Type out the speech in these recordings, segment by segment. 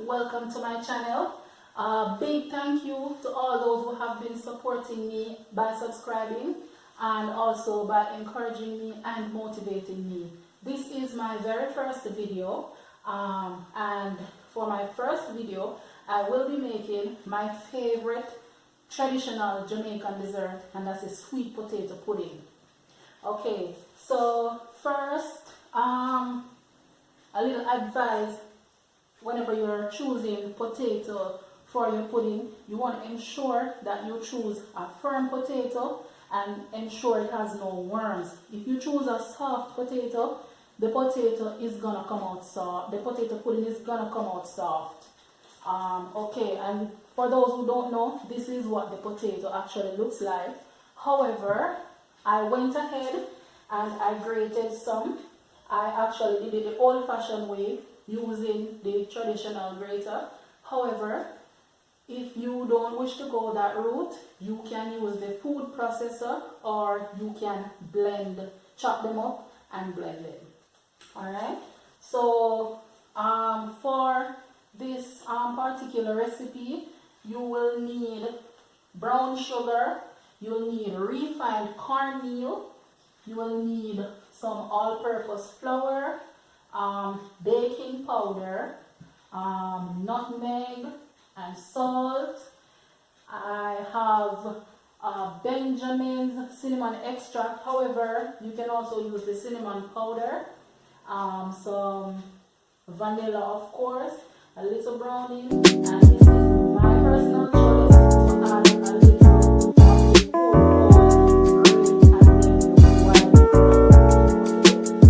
welcome to my channel. Big thank you to all those who have been supporting me by subscribing and also by encouraging me and motivating me. This is my very first video, and for my first video I will be making my favorite traditional Jamaican dessert, and that's a sweet potato pudding. Okay, so first a little advice: whenever you're choosing potato for your pudding, you want to ensure that you choose a firm potato and ensure it has no worms. If you choose a soft potato, the potato is gonna come out soft. The potato pudding is gonna come out soft. Okay, and for those who don't know, this is what the potato actually looks like. However, I went ahead and I grated some. I actually did it the old-fashioned way using the traditional grater. However, if you don't wish to go that route, you can use the food processor, or you can chop them up and blend them. Alright, so for this particular recipe, you will need brown sugar, you will need refined cornmeal, you will need some all-purpose flour, baking powder, nutmeg and salt. I have Benjamin's cinnamon extract. However, you can also use the cinnamon powder, some vanilla, of course, a little browning, and this is my personal choice to add a little of the corn oil, and then the white pepper.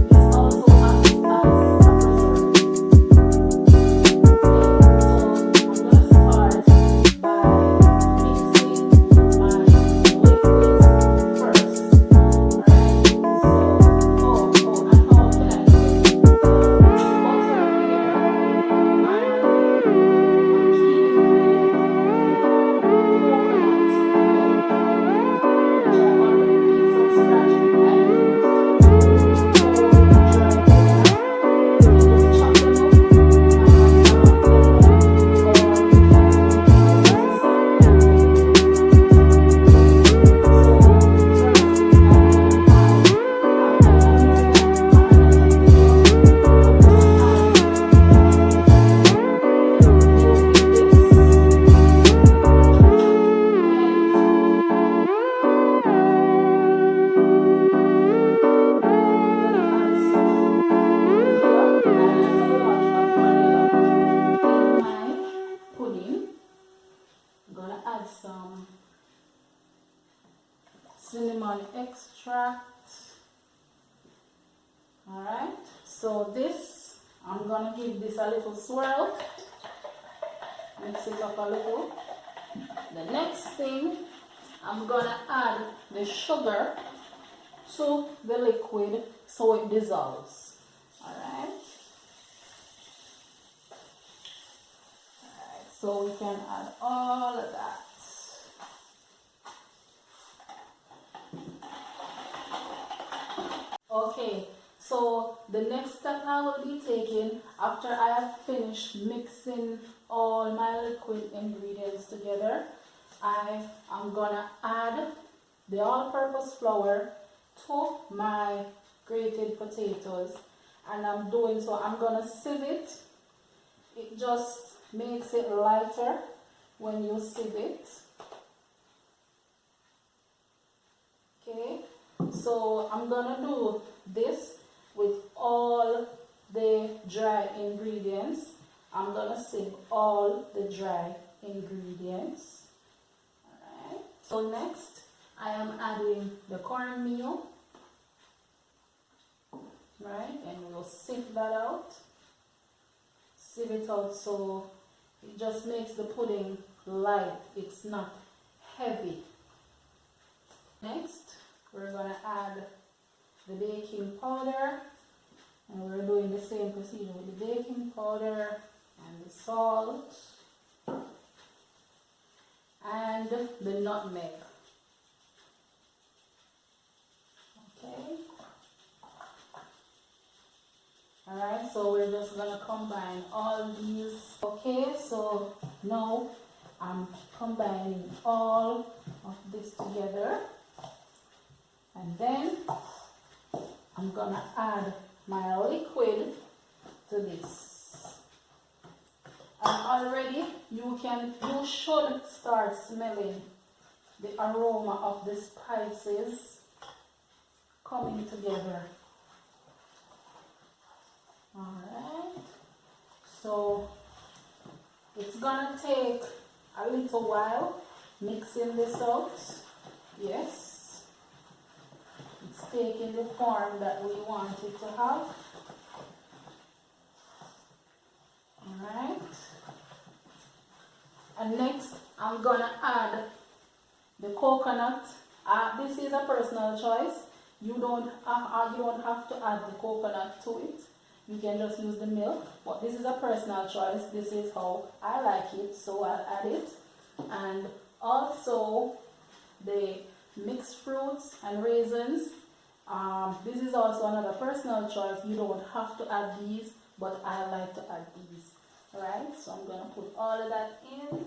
This also acts as a preservative. Okay, so I'm going to start by mixing my liquids first. Alright, so and how can I do it? Butter here, and key some cinnamon extract. Alright, so this, I'm gonna give this a little swirl, mix it up a little. The next thing, I'm gonna add the sugar to the liquid so it dissolves. Alright, so we can add all of that. Okay, so the next step I will be taking after I have finished mixing all my liquid ingredients together, I am gonna add the all-purpose flour to my grated potatoes, and I'm gonna sieve it. It just makes it lighter when you sieve it. Okay, so I'm gonna do this with all the dry ingredients. I'm gonna sieve all the dry ingredients. Alright, so next I am adding the cornmeal. Right, and we'll sieve that out. Sieve it out so it just makes the pudding light, it's not heavy. Next, we're going to add the baking powder, and we're doing the same procedure with the baking powder and the salt and the nutmeg. Okay. Alright, so we're just gonna combine all these. Okay, so now I'm combining all of this together, and then I'm gonna add my liquid to this. And already you should start smelling the aroma of the spices coming together. Alright, so it's gonna take a little while mixing this out. Yes, it's taking the form that we want it to have. Alright, and next I'm gonna add the coconut. This is a personal choice. You don't have to add the coconut to it. You can just use the milk, but this is a personal choice. This is how I like it, so I'll add it. And also the mixed fruits and raisins. This is also another personal choice. You don't have to add these, but I like to add these. Alright, so I'm going to put all of that in,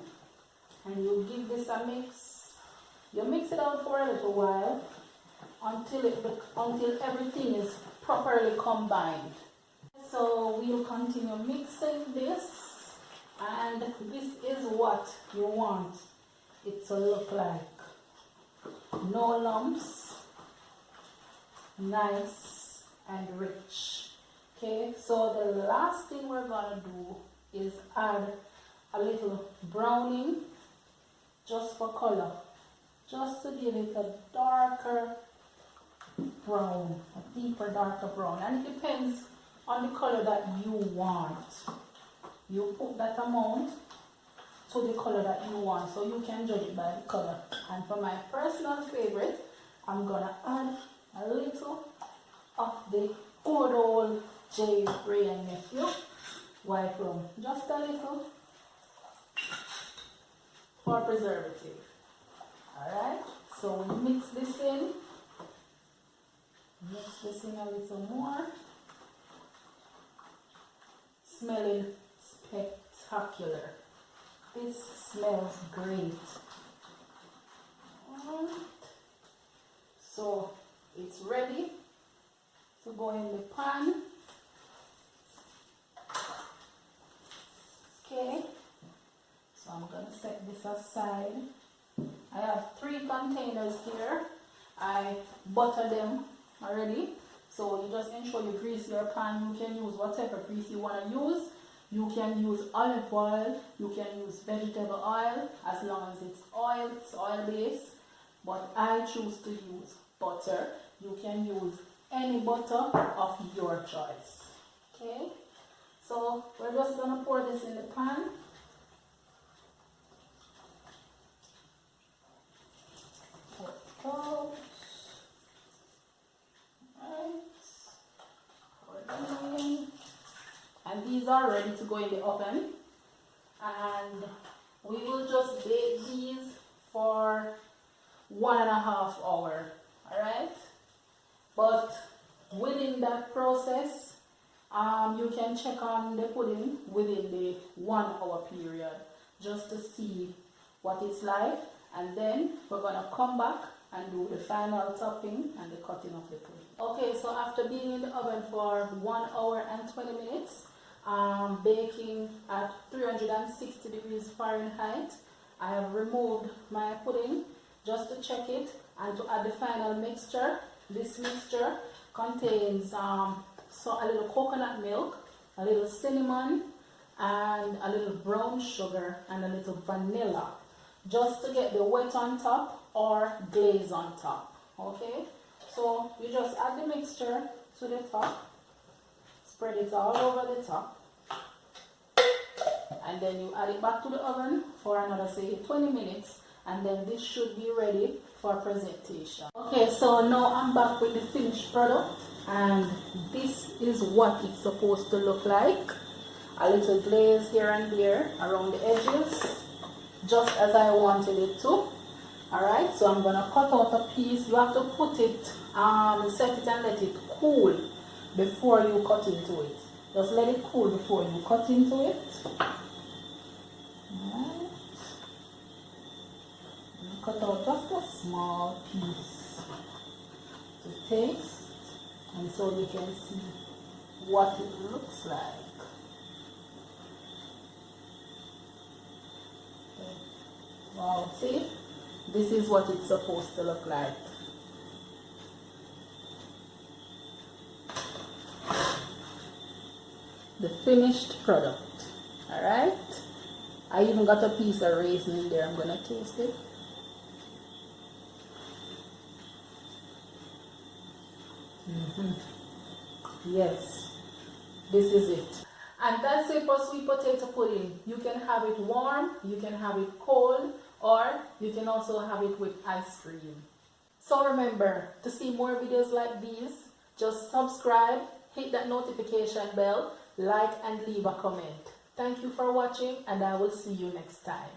and you give this a mix. You mix it out for a little while until everything is properly combined. So we'll continue mixing this, and this is what you want it to look like. No lumps, nice and rich. Okay, so the last thing we're gonna do is add a little browning just for color, just to give it a darker brown, a deeper darker brown, and it depends on the color that you want. You put that amount to the color that you want, so you can judge it by the color. And for my personal favorite, I'm gonna add a little of the good old J. Ray and Nephew white rum, just a little for preservative. Alright, so we mix this in. Mix this in a little more. Smelling spectacular. This smells great. Alright. So it's ready to go in the pan. Okay. So I'm going to set this aside. I have 3 containers here. I butter them already. So you just ensure you grease your pan. You can use whatever grease you want to use. You can use olive oil. You can use vegetable oil, as long as it's oil based. But I choose to use butter. You can use any butter of your choice. Okay. So we're just going to pour this in the pan. Pour it out. And these are ready to go in the oven, and we will just bake these for 1.5 hours. Alright, but within that process, you can check on the pudding within the 1 hour period just to see what it's like, and then we're going to come back and do the final topping and the cutting of the pudding. Okay, so after being in the oven for 1 hour and 20 minutes, baking at 360 degrees Fahrenheit, I have removed my pudding just to check it and to add the final mixture. This mixture contains a little coconut milk, a little cinnamon, and a little brown sugar, and a little vanilla, just to get the wet on top or glaze on top. Okay, so you just add the mixture to the top, spread it all over the top, and then you add it back to the oven for another, say, 20 minutes, and then this should be ready for presentation. Okay, so now I'm back with the finished product, and this is what it's supposed to look like. A little glaze here and there around the edges, just as I wanted it to. Alright, so I'm gonna cut out a piece. You have to put it, set it and let it cool before you cut into it. Just let it cool before you cut into it. Alright. Cut out just a small piece to taste, and so you can see what it looks like. Okay. Wow, see? This is what it's supposed to look like. The finished product. Alright? I even got a piece of raisin in there. I'm gonna taste it. Yes, this is it. And that's it for sweet potato pudding. You can have it warm, you can have it cold, or you can also have it with ice cream. So remember, to see more videos like these, just subscribe, hit that notification bell, like and leave a comment. Thank you for watching, and I will see you next time.